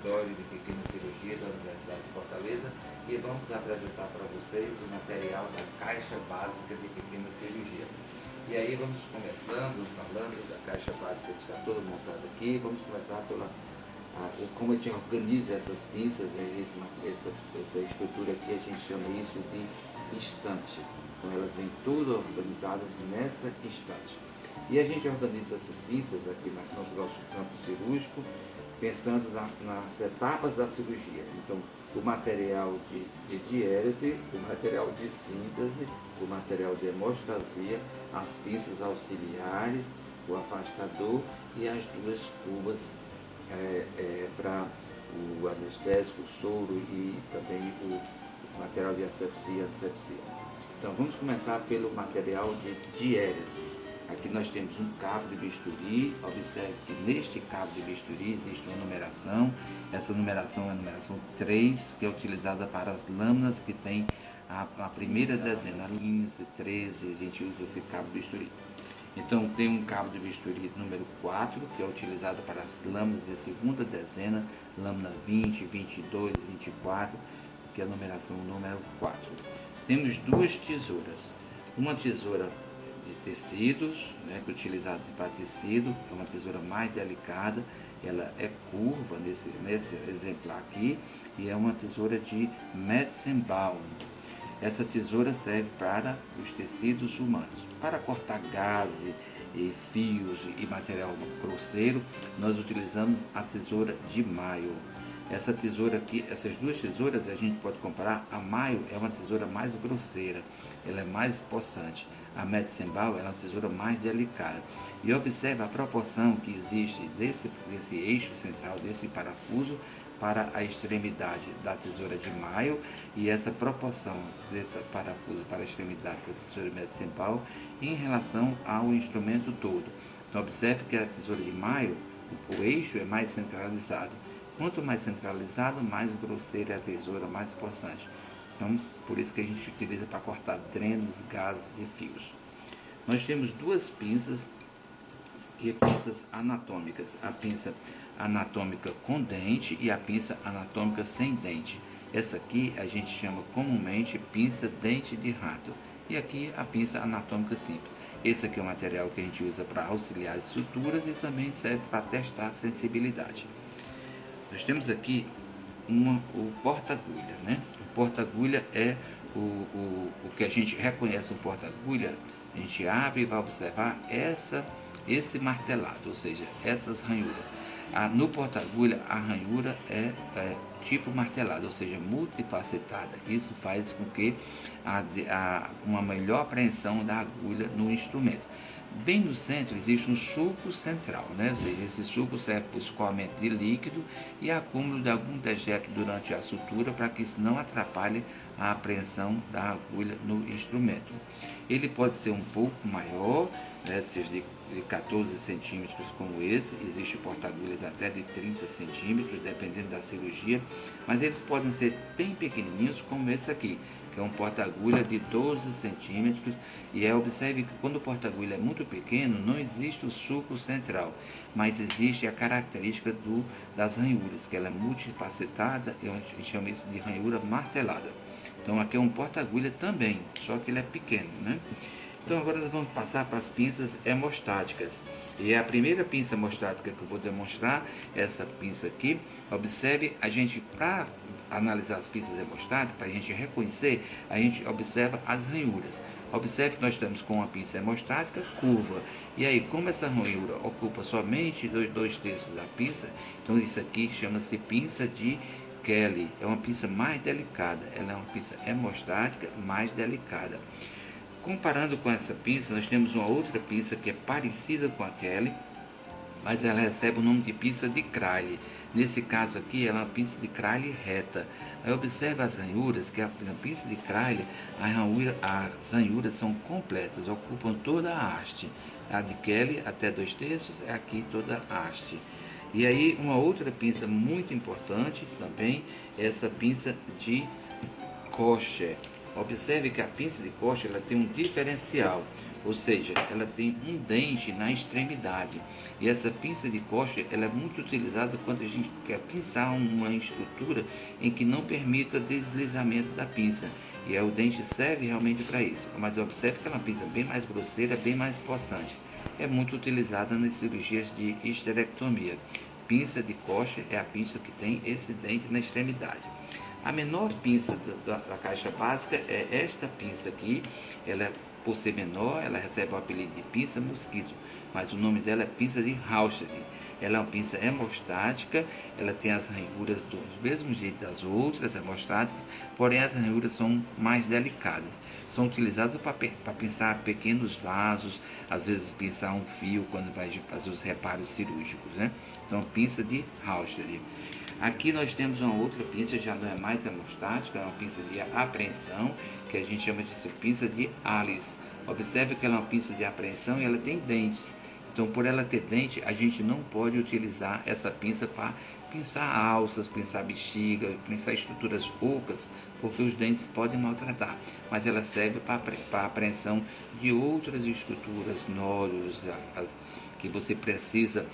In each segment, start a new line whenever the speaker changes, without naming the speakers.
consultório de pequena cirurgia da Universidade de Fortaleza e vamos apresentar para vocês o material da caixa básica de pequena cirurgia. E aí vamos começando falando da caixa básica que está toda montada aqui. Vamos começar pela como a gente organiza essas pinças, essa estrutura aqui, a gente chama isso de estante. Então elas vêm tudo organizadas nessa estante. E a gente organiza essas pinças aqui no nosso campo cirúrgico, pensando nas etapas da cirurgia. Então, o material de diérese, o material de síntese, o material de hemostasia, as pinças auxiliares, o afastador e as duas cubas para o anestésico, o soro e também o material de asepsia e antisepsia. Então, vamos começar pelo material de diérese. Aqui nós temos um cabo de bisturi. Observe que neste cabo de bisturi existe uma numeração. Essa numeração é a numeração 3, que é utilizada para as lâminas que tem a primeira dezena, 15, 13, a gente usa esse cabo de bisturi. Então tem um cabo de bisturi número 4, que é utilizado para as lâminas de segunda dezena, lâmina 20, 22, 24, que é a numeração número 4. Temos duas tesouras. Uma tesoura de tecidos, né, que é utilizada para tecido, é uma tesoura mais delicada, ela é curva nesse exemplar aqui, e é uma tesoura de Metzenbaum. Essa tesoura serve para os tecidos humanos. Para cortar gaze, e fios e material grosseiro, nós utilizamos a tesoura de Mayo. Essa tesoura aqui, essas duas tesouras a gente pode comparar. A Mayo é uma tesoura mais grosseira, ela é mais possante. A Metzenbaum é uma tesoura mais delicada. E observe a proporção que existe desse eixo central, desse parafuso, para a extremidade da tesoura de Mayo, e essa proporção desse parafuso para a extremidade da tesoura de Metzenbaum em relação ao instrumento todo. Então observe que a tesoura de Mayo, o eixo é mais centralizado. Quanto mais centralizado, mais grosseira é a tesoura, mais possante. Então, por isso que a gente utiliza para cortar drenos, gases e fios. Nós temos duas pinças, que são pinças anatômicas. A pinça anatômica com dente e a pinça anatômica sem dente. Essa aqui a gente chama comumente pinça dente de rato. E aqui a pinça anatômica simples. Esse aqui é o material que a gente usa para auxiliar as suturas e também serve para testar a sensibilidade. Nós temos aqui o porta-agulha, né? O porta-agulha é o que a gente reconhece um porta-agulha. A gente abre e vai observar esse martelado, ou seja, essas ranhuras. No porta-agulha, a ranhura é tipo martelado, ou seja, multifacetada. Isso faz com que uma melhor apreensão da agulha no instrumento. Bem no centro existe um sulco central, né? Ou seja, esse sulco serve para o escoamento de líquido e acúmulo de algum dejeto durante a sutura, para que isso não atrapalhe a apreensão da agulha no instrumento. Ele pode ser um pouco maior, né? Seja de 14 centímetros como esse, existe porta-agulhas até de 30 centímetros, dependendo da cirurgia, mas eles podem ser bem pequenininhos como esse aqui, que é um porta-agulha de 12 centímetros, e observe que quando o porta-agulha é muito pequeno, não existe o sulco central, mas existe a característica das ranhuras, que ela é multifacetada, e a gente chama isso de ranhura martelada. Então aqui é um porta-agulha também, só que ele é pequeno, né? Então agora nós vamos passar para as pinças hemostáticas. E a primeira pinça hemostática que eu vou demonstrar, essa pinça aqui. Observe, para analisar as pinças hemostáticas, para a gente reconhecer, a gente observa as ranhuras. Observe que nós estamos com uma pinça hemostática curva. E aí, como essa ranhura ocupa somente 2/3 da pinça, então isso aqui chama-se pinça de Kelly. É uma pinça mais delicada, ela é uma pinça hemostática mais delicada. Comparando com essa pinça, nós temos uma outra pinça que é parecida com a Kelly, mas ela recebe o nome de pinça de Crayle. Nesse caso aqui, ela é uma pinça de Crayle reta. Aí observe as ranhuras, que a pinça de Crayle, as ranhuras são completas, ocupam toda a haste. A de Kelly, até 2/3, é aqui toda a haste. E aí, uma outra pinça muito importante também, é essa pinça de Kocher. Observe que a pinça de Kocher ela tem um diferencial. ou seja, ela tem um dente na extremidade. E essa pinça de costa ela é muito utilizada quando a gente quer pinçar uma estrutura em que não permita deslizamento da pinça. E aí o dente serve realmente para isso. Mas observe que ela é uma pinça bem mais grosseira, bem mais possante. É muito utilizada nas cirurgias de esterectomia. Pinça de costa é a pinça que tem esse dente na extremidade. A menor pinça da caixa básica é esta pinça aqui. Ela, por ser menor, ela recebe o apelido de pinça mosquito, mas o nome dela é pinça de Hauschel. Ela é uma pinça hemostática, ela tem as ranhuras do mesmo jeito das outras hemostáticas, porém as ranhuras são mais delicadas. São utilizadas para pinçar pequenos vasos, às vezes pinçar um fio quando vai fazer os reparos cirúrgicos, né? Então, pinça de Hauschel. Aqui nós temos uma outra pinça, já não é mais hemostática, é uma pinça de apreensão, que a gente chama de pinça de Alice. Observe que ela é uma pinça de apreensão e ela tem dentes. Então, por ela ter dente, a gente não pode utilizar essa pinça para pinçar alças, pinçar bexiga, pinçar estruturas ocas, porque os dentes podem maltratar. Mas ela serve para apreensão de outras estruturas, nódulos, que você precisa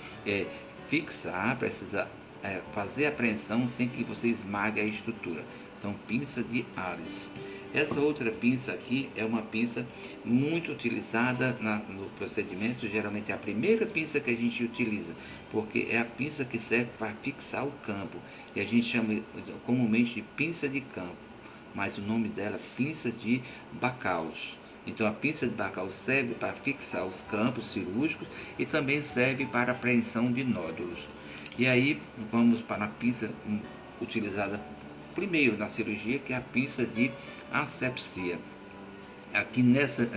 fixar, precisa fazer a apreensão sem que você esmague a estrutura. Então, pinça de Alice. Essa outra pinça aqui é uma pinça muito utilizada no procedimento, geralmente é a primeira pinça que a gente utiliza, porque é a pinça que serve para fixar o campo, e a gente chama comumente de pinça de campo, mas o nome dela é pinça de Bacalhau. Então a pinça de Bacalhau serve para fixar os campos cirúrgicos e também serve para apreensão de nódulos. E aí vamos para a pinça utilizada primeiro na cirurgia, que é a pinça de asepsia. Aqui nesse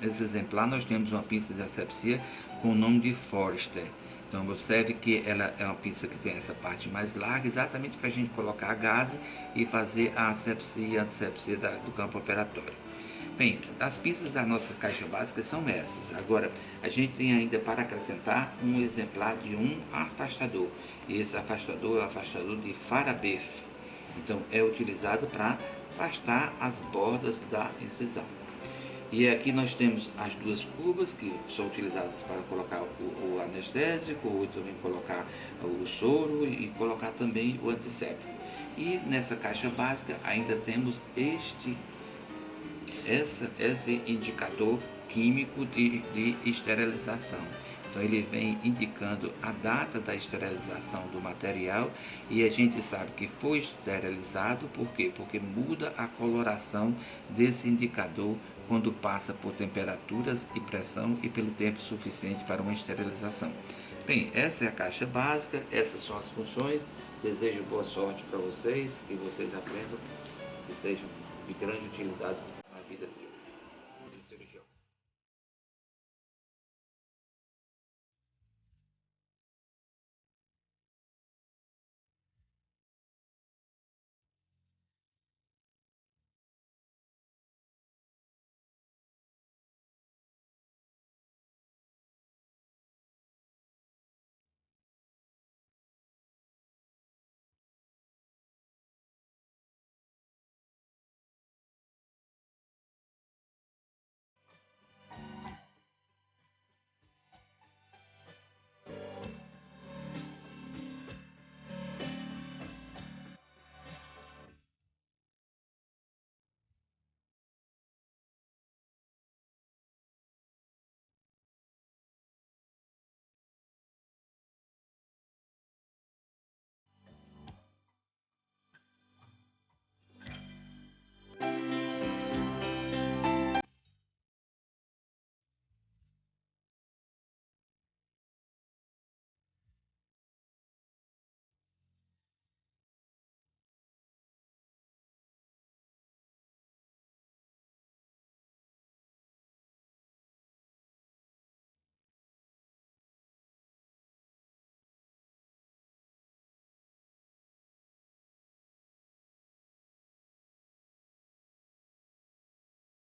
exemplar nós temos uma pinça de asepsia com o nome de Forster. Então observe que ela é uma pinça que tem essa parte mais larga, exatamente para a gente colocar a gaze e fazer a asepsia e a antisepsia do campo operatório. Bem, as pinças da nossa caixa básica são essas. Agora, a gente tem ainda para acrescentar um exemplar de um afastador. E esse afastador é o afastador de Farabef. Então, é utilizado para afastar as bordas da incisão. E aqui nós temos as duas cubas que são utilizadas para colocar o anestésico, ou também colocar o soro e colocar também o antisséptico. E nessa caixa básica ainda temos esse indicador químico de esterilização. Então ele vem indicando a data da esterilização do material e a gente sabe que foi esterilizado, por quê? Porque muda a coloração desse indicador quando passa por temperaturas e pressão e pelo tempo suficiente para uma esterilização. Bem, essa é a caixa básica, essas são as funções. Desejo boa sorte para vocês, que vocês aprendam, que sejam de grande utilidade